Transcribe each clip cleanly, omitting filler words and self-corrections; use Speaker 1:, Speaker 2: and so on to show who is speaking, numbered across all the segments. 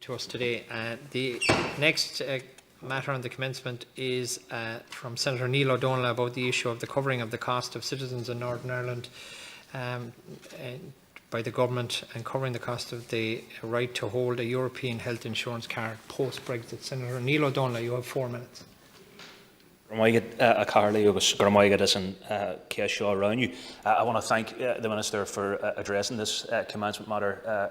Speaker 1: to us today. The next matter on the commencement is from Senator Niall about the issue of the covering of the cost of citizens in Northern Ireland by the government and covering the cost of the right to hold a European health insurance card post-Brexit. Senator Niall O'Donnell, you have 4 minutes.
Speaker 2: I want to thank the Minister for addressing this commencement matter,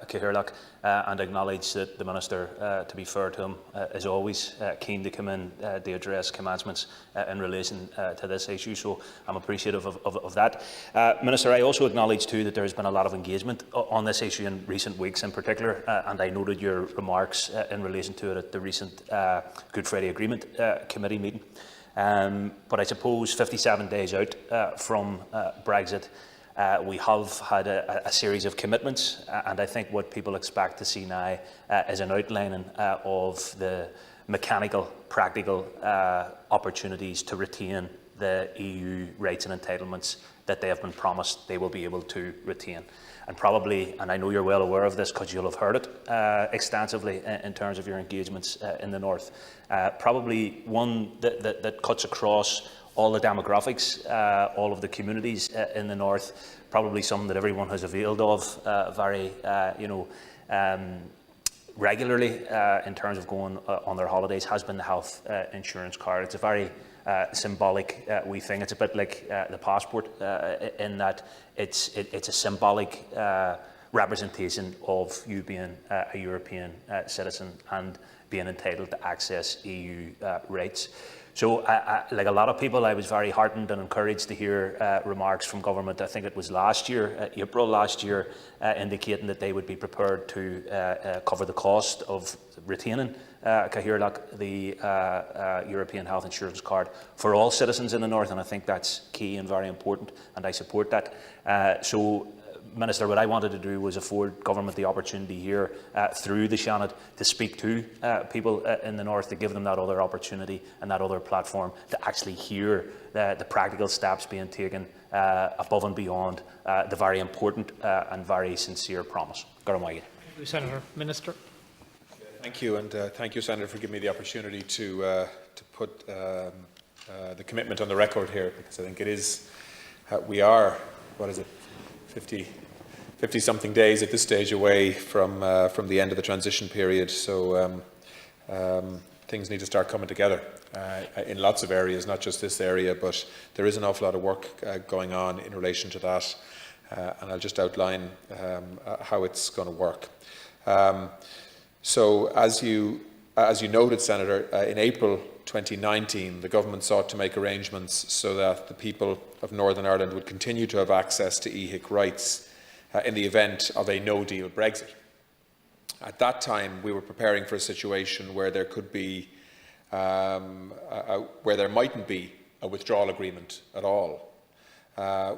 Speaker 2: and acknowledge that the Minister, to be fair to him, is always keen to come in to address commencements in relation to this issue, so I'm appreciative of that. Minister, I also acknowledge too that there has been a lot of engagement on this issue in recent weeks in particular, and I noted your remarks in relation to it at the recent Good Friday Agreement Committee meeting. But I suppose 57 days out from Brexit, we have had a series of commitments, and I think what people expect to see now is an outlining of the mechanical, practical opportunities to retain the EU rights and entitlements that they have been promised they will be able to retain. And probably, and I know you're well aware of this because you'll have heard it extensively in terms of your engagements in the North, probably one that cuts across all the demographics, all of the communities in the North, probably something that everyone has availed of very regularly in terms of going on their holidays, has been the health insurance card. It's a very symbolic wee thing. It's a bit like the passport in that it's a symbolic representation of you being a European citizen and being entitled to access EU rights. So, like a lot of people, I was very heartened and encouraged to hear remarks from government. I think it was last year, April last year, indicating that they would be prepared to cover the cost of retaining the European health insurance card for all citizens in the North, and I think that's key and very important, and I support that. Minister, what I wanted to do was afford government the opportunity here through the Seanad to speak to people in the North, to give them that other opportunity and that other platform to actually hear the practical steps being taken above and beyond the very important and very sincere promise.
Speaker 1: Thank you, Senator. Minister.
Speaker 3: Thank you, and thank you, Senator, for giving me the opportunity to put the commitment on the record here, because I think it is, we are, what is it, 50-something days at this stage away from the end of the transition period, so things need to start coming together in lots of areas, not just this area, but there is an awful lot of work going on in relation to that, and I'll just outline how it's going to work. So, as you noted, Senator, in April 2019, the government sought to make arrangements so that the people of Northern Ireland would continue to have access to EHIC rights in the event of a no-deal Brexit. At that time, we were preparing for a situation where there could be, where there mightn't be a withdrawal agreement at all.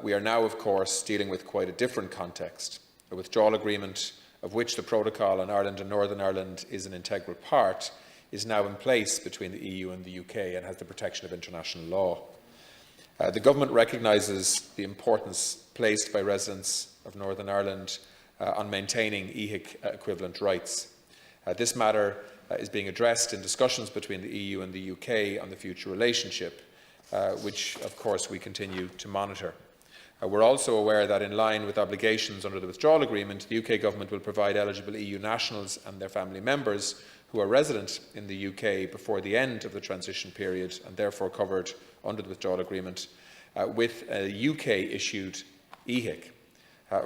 Speaker 3: We are now, of course, dealing with quite a different context. A withdrawal agreement, of which the protocol on Ireland and Northern Ireland is an integral part, is now in place between the EU and the UK and has the protection of international law. The government recognises the importance placed by residents of Northern Ireland on maintaining EHIC equivalent rights. This matter is being addressed in discussions between the EU and the UK on the future relationship, which of course we continue to monitor. We're also aware that, in line with obligations under the withdrawal agreement, the UK government will provide eligible EU nationals and their family members who are resident in the UK before the end of the transition period, and therefore covered under the withdrawal agreement, with a UK-issued EHIC.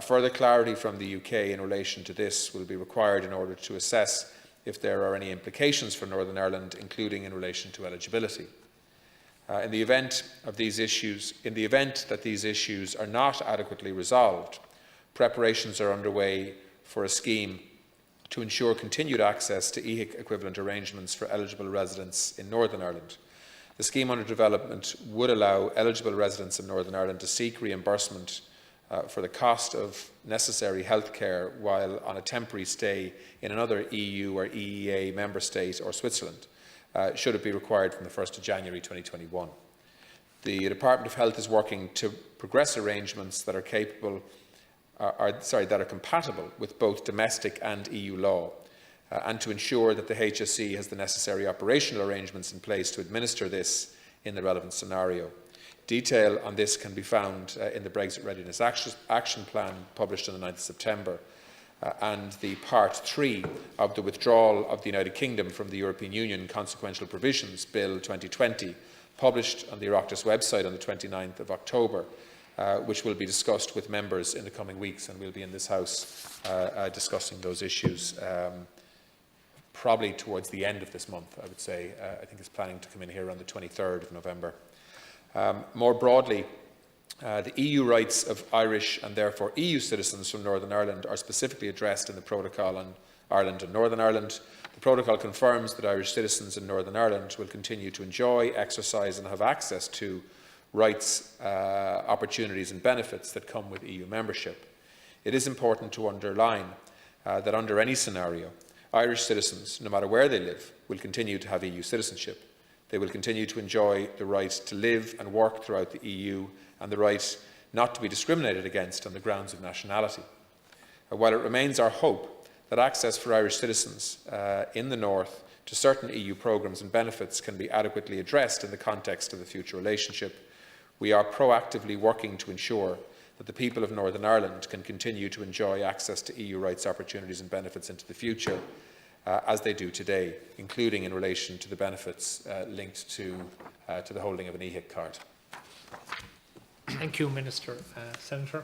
Speaker 3: Further clarity from the UK in relation to this will be required in order to assess if there are any implications for Northern Ireland, including in relation to eligibility. In the event that these issues are not adequately resolved, preparations are underway for a scheme to ensure continued access to EHIC equivalent arrangements for eligible residents in Northern Ireland. The scheme under development would allow eligible residents in Northern Ireland to seek reimbursement for the cost of necessary health care while on a temporary stay in another EU or EEA member state or Switzerland, should it be required from the 1st of January 2021. The Department of Health is working to progress arrangements that are compatible with both domestic and EU law. and to ensure that the HSE has the necessary operational arrangements in place to administer this in the relevant scenario. Detail on this can be found in the Brexit Readiness Action Plan published on the 9th of September and the Part 3 of the withdrawal of the United Kingdom from the European Union Consequential Provisions Bill 2020, published on the Oireachtas website on the 29th of October, which will be discussed with members in the coming weeks, and we'll be in this House discussing those issues probably towards the end of this month, I would say. I think it's planning to come in here on the 23rd of November. More broadly, the EU rights of Irish and therefore EU citizens from Northern Ireland are specifically addressed in the Protocol on Ireland and Northern Ireland. The Protocol confirms that Irish citizens in Northern Ireland will continue to enjoy, exercise and have access to rights, opportunities and benefits that come with EU membership. It is important to underline that under any scenario, Irish citizens, no matter where they live, will continue to have EU citizenship. They will continue to enjoy the right to live and work throughout the EU and the right not to be discriminated against on the grounds of nationality. While it remains our hope that access for Irish citizens in the North to certain EU programmes and benefits can be adequately addressed in the context of the future relationship, we are proactively working to ensure that the people of Northern Ireland can continue to enjoy access to EU rights, opportunities and benefits into the future as they do today, including in relation to the benefits linked to the holding of an EHIC card.
Speaker 1: Thank you, Minister. Senator?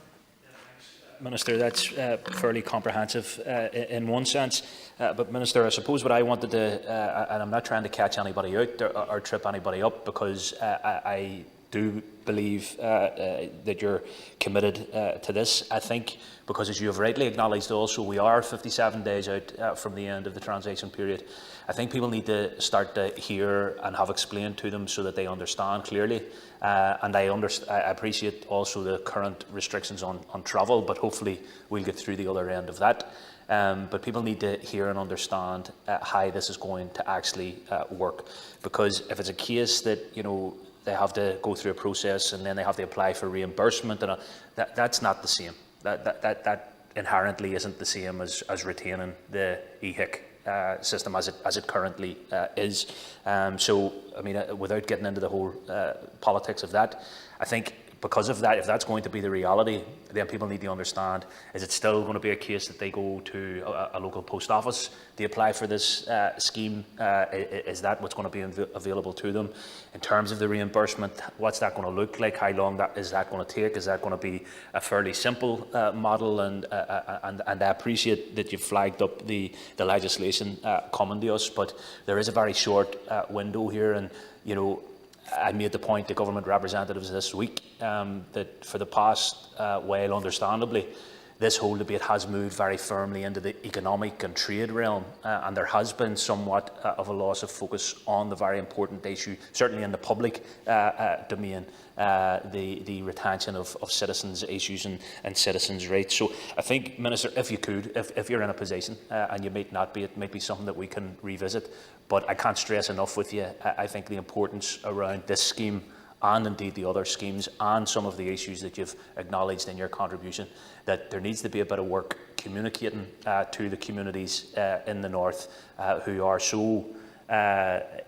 Speaker 2: Minister, that's fairly comprehensive in one sense. But Minister, I suppose what I wanted to, and I'm not trying to catch anybody out or trip anybody up, because I do believe that you're committed to this. I think because, as you have rightly acknowledged also, we are 57 days out from the end of the transition period. I think people need to start to hear and have explained to them so that they understand clearly. And I appreciate also the current restrictions on travel, but hopefully we'll get through the other end of that. But people need to hear and understand how this is going to actually work. Because if it's a case that, you know, they have to go through a process and then they have to apply for reimbursement, and that's not the same. That inherently isn't the same as retaining the EHIC system as it currently is. So, I mean, without getting into the whole politics of that, I think because of that, if that's going to be the reality, then people need to understand, is it still going to be a case that they go to a local post office to apply for this scheme? Is that what's going to be available to them? In terms of the reimbursement, what's that going to look like? How long is that going to take? Is that going to be a fairly simple model? And I appreciate that you've flagged up the legislation coming to us, but there is a very short window here, and, you know, I made the point to government representatives this week that for the past while, understandably, this whole debate has moved very firmly into the economic and trade realm, and there has been somewhat of a loss of focus on the very important issue, certainly in the public domain, the retention of citizens' issues and citizens' rights. So I think, Minister, if you could, if you're in a position, and you might not be, it might be something that we can revisit, but I can't stress enough with you, I think the importance around this scheme and indeed the other schemes and some of the issues that you've acknowledged in your contribution, that there needs to be a bit of work communicating to the communities in the North who are so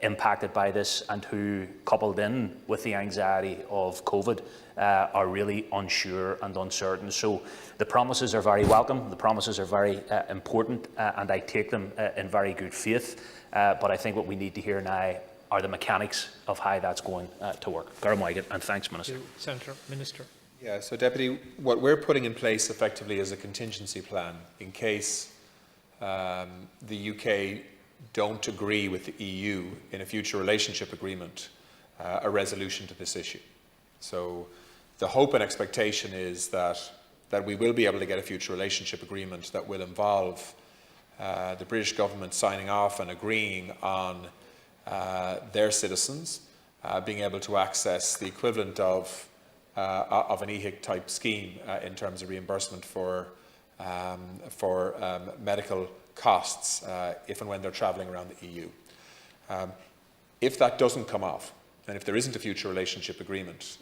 Speaker 2: impacted by this, and who, coupled in with the anxiety of COVID, are really unsure and uncertain. So the promises are very welcome, the promises are very important, and I take them in very good faith. But I think what we need to hear now are the mechanics of how that's going to work. Garamaigit, and thanks, Minister.
Speaker 1: Senator, Minister.
Speaker 3: Yeah, so Deputy, what we're putting in place effectively is a contingency plan in case the UK don't agree with the EU in a future relationship agreement, a resolution to this issue. So the hope and expectation is that we will be able to get a future relationship agreement that will involve the British government signing off and agreeing on their citizens being able to access the equivalent of an EHIC type scheme in terms of reimbursement for medical costs if and when they're travelling around the EU. If that doesn't come off, and if there isn't a future relationship agreement,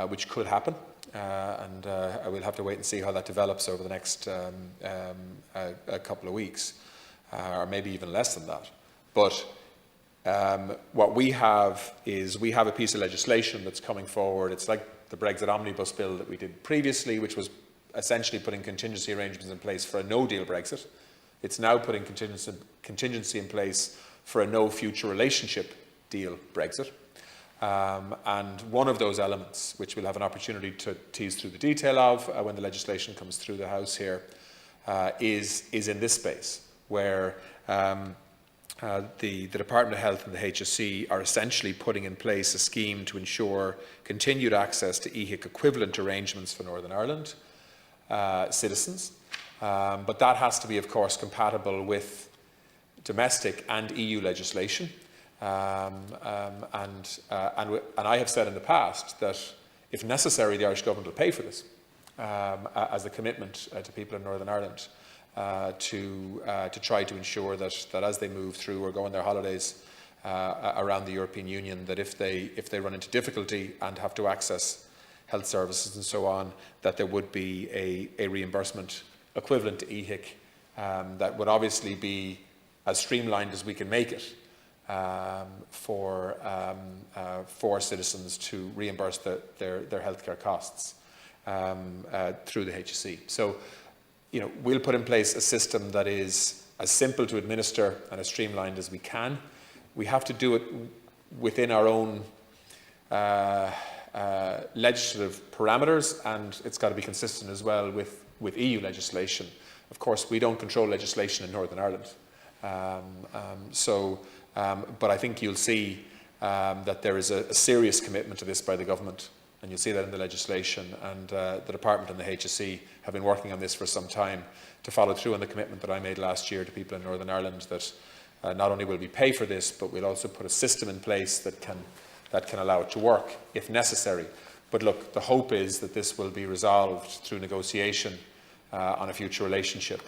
Speaker 3: which could happen, and I will have to wait and see how that develops over the next couple of weeks, or maybe even less than that. But what we have is we have a piece of legislation that's coming forward. It's like the Brexit omnibus bill that we did previously, which was essentially putting contingency arrangements in place for a no-deal Brexit. It's now putting contingency in place for a no future relationship deal Brexit. And one of those elements, which we'll have an opportunity to tease through the detail of when the legislation comes through the House here, is in this space, where the Department of Health and the HSE are essentially putting in place a scheme to ensure continued access to EHIC equivalent arrangements for Northern Ireland citizens. But that has to be, of course, compatible with domestic and EU legislation. And I have said in the past that, if necessary, the Irish Government will pay for this as a commitment to people in Northern Ireland to try to ensure that as they move through or go on their holidays around the European Union, that if they run into difficulty and have to access health services and so on, that there would be a reimbursement equivalent to EHIC that would obviously be as streamlined as we can make it for citizens to reimburse their healthcare costs through the HSE. So, we'll put in place a system that is as simple to administer and as streamlined as we can. We have to do it within our own legislative parameters, and it's got to be consistent as well with EU legislation. Of course, we don't control legislation in Northern Ireland. But I think you'll see that there is a serious commitment to this by the government, and you'll see that in the legislation. And the Department and the HSE have been working on this for some time to follow through on the commitment that I made last year to people in Northern Ireland, that not only will we pay for this, but we'll also put a system in place that can allow it to work if necessary. But look, the hope is that this will be resolved through negotiation on a future relationship,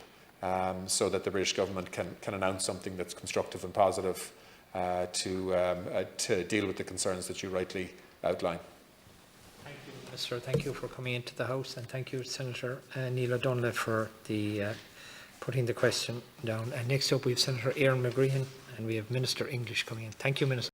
Speaker 3: so that the British government can announce something that's constructive and positive to deal with the concerns that you rightly outline.
Speaker 1: Thank you, Minister. Thank you for coming into the House, and thank you, Senator Niall O'Donnell, for putting the question down. And next up we have Senator Éireann McGreehan, and we have Minister English coming in. Thank you, Minister.